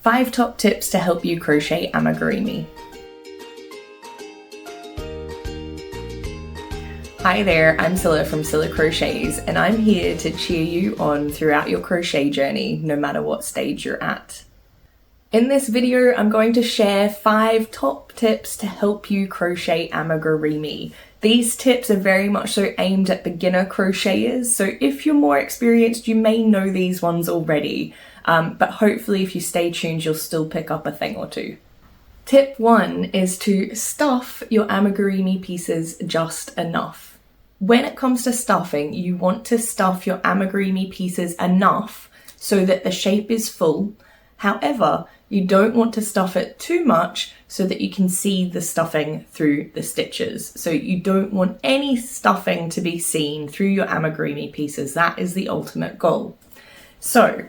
5 top tips to help you crochet amigurumi. Hi there, I'm Cilla from Cilla Crochets, and I'm here to cheer you on throughout your crochet journey, no matter what stage you're at. In this video, I'm going to share 5 top tips to help you crochet amigurumi. These tips are very much so aimed at beginner crocheters, so if you're more experienced, you may know these ones already, but hopefully if you stay tuned, you'll still pick up a thing or two. Tip 1 is to stuff your amigurumi pieces just enough. When it comes to stuffing, you want to stuff your amigurumi pieces enough so that the shape is full. However, you don't want to stuff it too much so that you can see the stuffing through the stitches. So you don't want any stuffing to be seen through your amigurumi pieces. That is the ultimate goal. So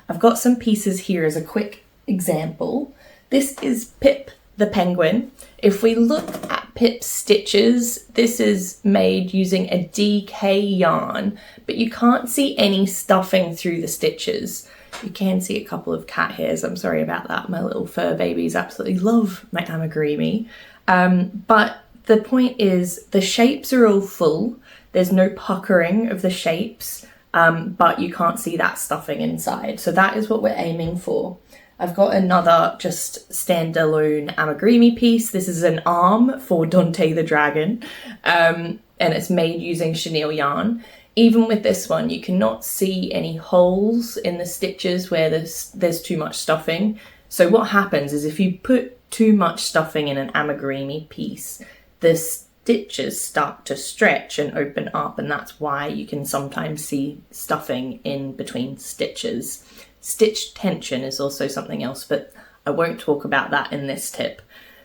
I've got some pieces here as a quick example. This is Pip the penguin. If we look at Pip's stitches, this is made using a DK yarn, but you can't see any stuffing through the stitches. You can see a couple of cat hairs. I'm sorry about that. My little fur babies absolutely love my amigurumi. But the point is the shapes are all full. There's no puckering of the shapes, but you can't see that stuffing inside. So that is what we're aiming for. I've got another just standalone amigurumi piece. This is an arm for Dante the dragon, and it's made using chenille yarn. Even with this one, you cannot see any holes in the stitches where there's too much stuffing. So what happens is if you put too much stuffing in an amigurumi piece, the stitches start to stretch and open up, and that's why you can sometimes see stuffing in between stitches. Stitch tension is also something else, but I won't talk about that in this tip.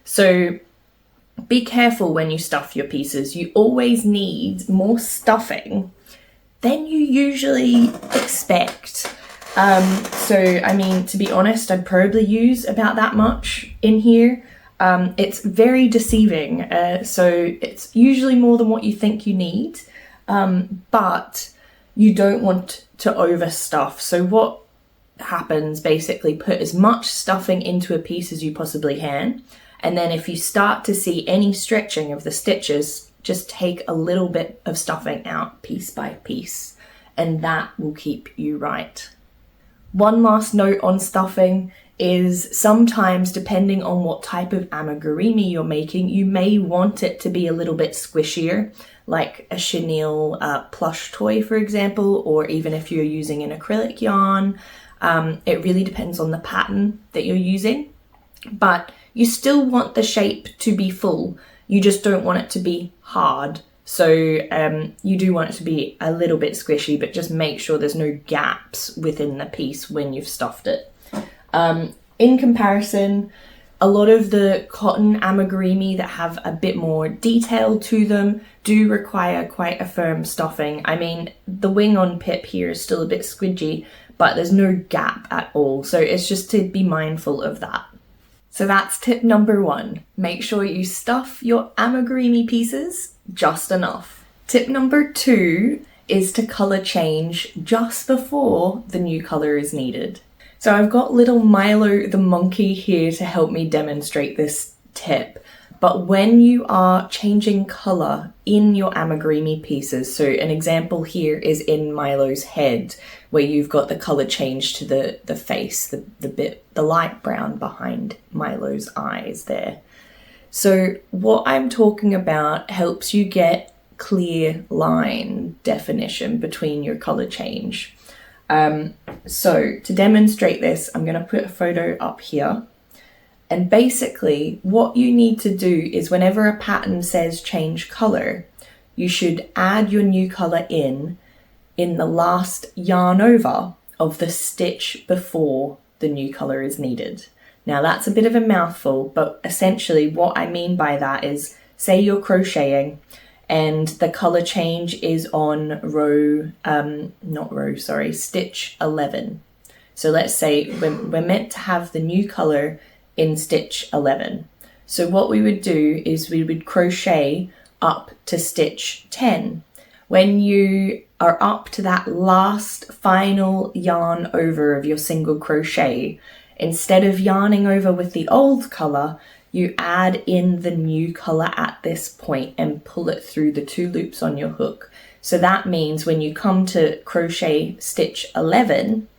So be careful when you stuff your pieces. You always need more stuffing than you usually expect. So, I mean, to be honest, I'd probably use about that much in here. It's very deceiving, so it's usually more than what you think you need, but you don't want to overstuff. So what happens, basically put as much stuffing into a piece as you possibly can, and then if you start to see any stretching of the stitches, just take a little bit of stuffing out piece by piece, and that will keep you right. One last note on stuffing is sometimes, depending on what type of amigurumi you're making, you may want it to be a little bit squishier, like a chenille plush toy, for example, or even if you're using an acrylic yarn. It really depends on the pattern that you're using, but you still want the shape to be full. You just don't want it to be hard. So you do want it to be a little bit squishy, but just make sure there's no gaps within the piece when you've stuffed it. In comparison, a lot of the cotton amigurumi that have a bit more detail to them do require quite a firm stuffing. I mean, the wing on Pip here is still a bit squidgy, but there's no gap at all. So it's just to be mindful of that. So that's tip number 1. Make sure you stuff your amigurumi pieces just enough. Tip number 2 is to color change just before the new color is needed. So I've got little Milo the monkey here to help me demonstrate this tip. But when you are changing color in your amigurumi pieces, so an example here is in Milo's head, where you've got the color change to the face, the light brown behind Milo's eyes there. So what I'm talking about helps you get clear line definition between your color change. So to demonstrate this, I'm going to put a photo up here. And basically what you need to do is whenever a pattern says change color, you should add your new color in the last yarn over of the stitch before the new color is needed. Now that's a bit of a mouthful, but essentially what I mean by that is, say you're crocheting and the color change is on stitch 11. So let's say we're meant to have the new color in stitch 11. So what we would do is we would crochet up to stitch 10. When you are up to that last final yarn over of your single crochet, instead of yarning over with the old colour, you add in the new colour at this point and pull it through the 2 loops on your hook. So that means when you come to crochet stitch 11,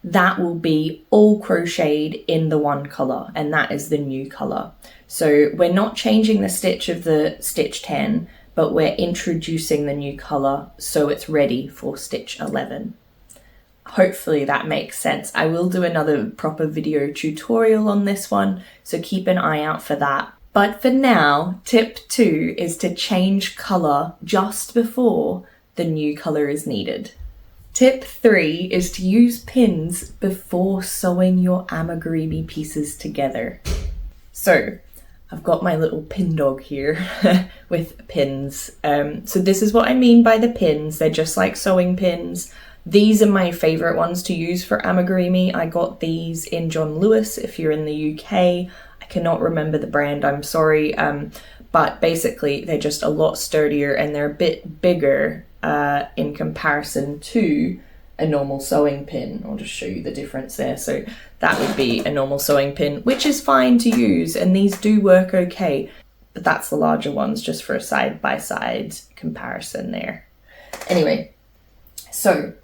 that will be all crocheted in the 1 colour, and that is the new colour. So we're not changing the stitch of the stitch 10, but we're introducing the new colour so it's ready for stitch 11. Hopefully that makes sense. I will do another proper video tutorial on this one, so keep an eye out for that. But for now, tip 2 is to change colour just before the new colour is needed. Tip 3 is to use pins before sewing your amigurumi pieces together. So I've got my little pin dog here with pins. So this is what I mean by the pins. They're just like sewing pins. These are my favourite ones to use for amigurumi. I got these in John Lewis if you're in the UK. I cannot remember the brand, I'm sorry. But basically they're just a lot sturdier and they're a bit bigger in comparison to a normal sewing pin. I'll just show you the difference there. So that would be a normal sewing pin, which is fine to use, and these do work okay. But that's the larger ones just for a side-by-side comparison there. Anyway, so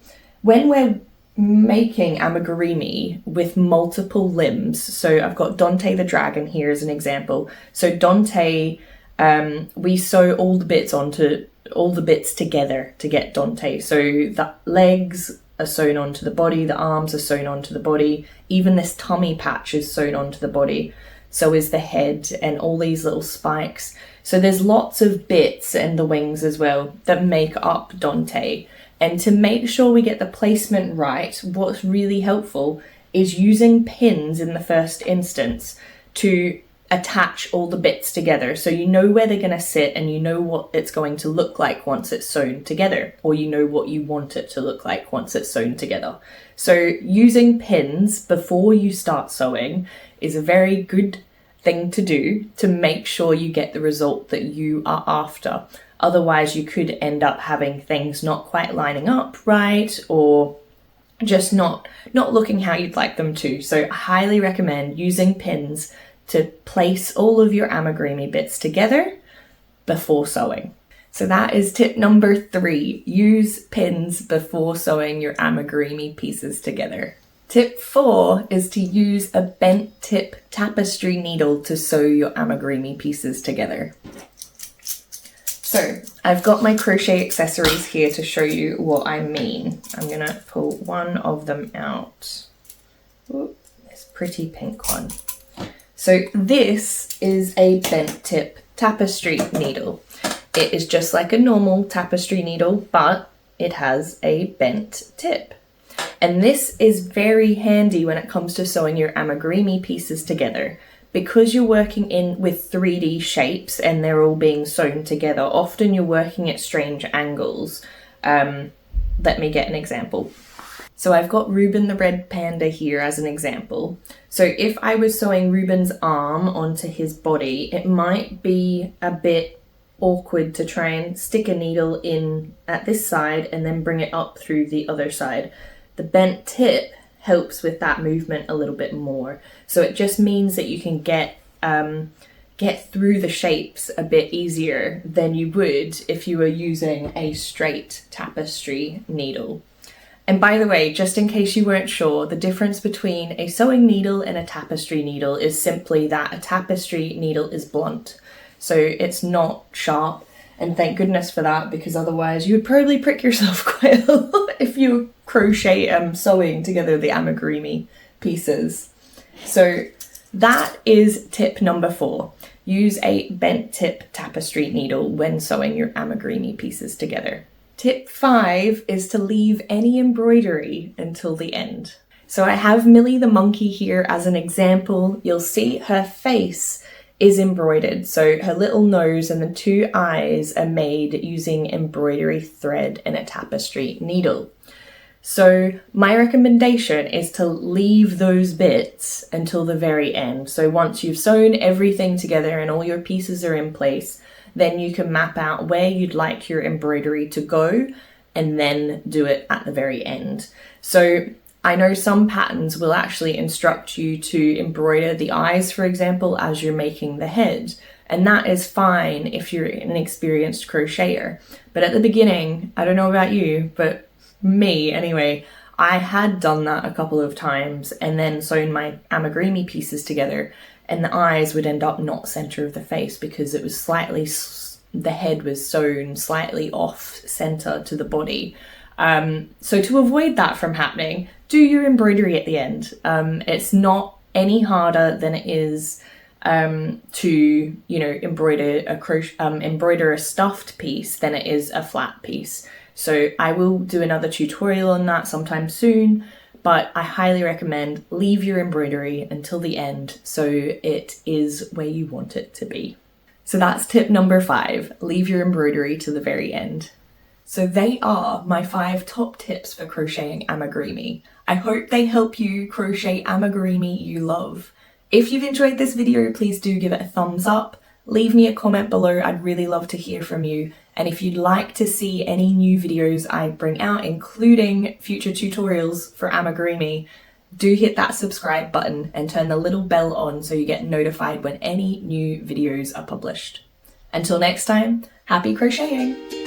when we're making amigurumi with multiple limbs, so I've got Dante the dragon here as an example. So Dante, we sew all the bits together to get Dante. So the legs are sewn onto the body, the arms are sewn onto the body, even this tummy patch is sewn onto the body. So is the head and all these little spikes. So there's lots of bits and the wings as well that make up Dante. And to make sure we get the placement right, what's really helpful is using pins in the first instance to attach all the bits together. So you know where they're going to sit and you know what it's going to look like once it's sewn together, or you know what you want it to look like once it's sewn together. So using pins before you start sewing is a very good thing to do to make sure you get the result that you are after. Otherwise, you could end up having things not quite lining up right, or just not looking how you'd like them to. So I highly recommend using pins to place all of your amigurumi bits together before sewing. So that is tip number 3. Use pins before sewing your amigurumi pieces together. Tip 4 is to use a bent tip tapestry needle to sew your amigurumi pieces together. So I've got my crochet accessories here to show you what I mean. I'm gonna pull one of them out. Ooh, this pretty pink one. So this is a bent tip tapestry needle. It is just like a normal tapestry needle, but it has a bent tip. And this is very handy when it comes to sewing your amigurumi pieces together. Because you're working with 3D shapes and they're all being sewn together, often you're working at strange angles. Let me get an example. So I've got Reuben the red panda here as an example. So if I was sewing Reuben's arm onto his body, it might be a bit awkward to try and stick a needle in at this side and then bring it up through the other side. The bent tip helps with that movement a little bit more. So it just means that you can get through the shapes a bit easier than you would if you were using a straight tapestry needle. And by the way, just in case you weren't sure, the difference between a sewing needle and a tapestry needle is simply that a tapestry needle is blunt. So it's not sharp, and thank goodness for that, because otherwise you would probably prick yourself quite a lot if you crochet sewing together the amigurumi pieces. So that is tip number 4. Use a bent tip tapestry needle when sewing your amigurumi pieces together. Tip 5 is to leave any embroidery until the end. So I have Millie the monkey here as an example. You'll see her face is embroidered. So her little nose and the 2 eyes are made using embroidery thread and a tapestry needle. So my recommendation is to leave those bits until the very end. So once you've sewn everything together and all your pieces are in place, then you can map out where you'd like your embroidery to go and then do it at the very end. So I know some patterns will actually instruct you to embroider the eyes, for example, as you're making the head. And that is fine if you're an experienced crocheter. But at the beginning, I don't know about you, but me anyway, I had done that a couple of times and then sewn my amigurumi pieces together, and the eyes would end up not center of the face because it was slightly, the head was sewn slightly off center to the body. So to avoid that from happening, do your embroidery at the end. It's not any harder than it is to, you know, embroider a stuffed piece than it is a flat piece. So I will do another tutorial on that sometime soon, but I highly recommend leave your embroidery until the end so it is where you want it to be. So that's tip number 5, leave your embroidery to the very end. So they are my 5 top tips for crocheting amigurumi. I hope they help you crochet amigurumi you love. If you've enjoyed this video, please do give it a thumbs up. Leave me a comment below, I'd really love to hear from you. And if you'd like to see any new videos I bring out, including future tutorials for amigurumi, do hit that subscribe button and turn the little bell on so you get notified when any new videos are published. Until next time, happy crocheting!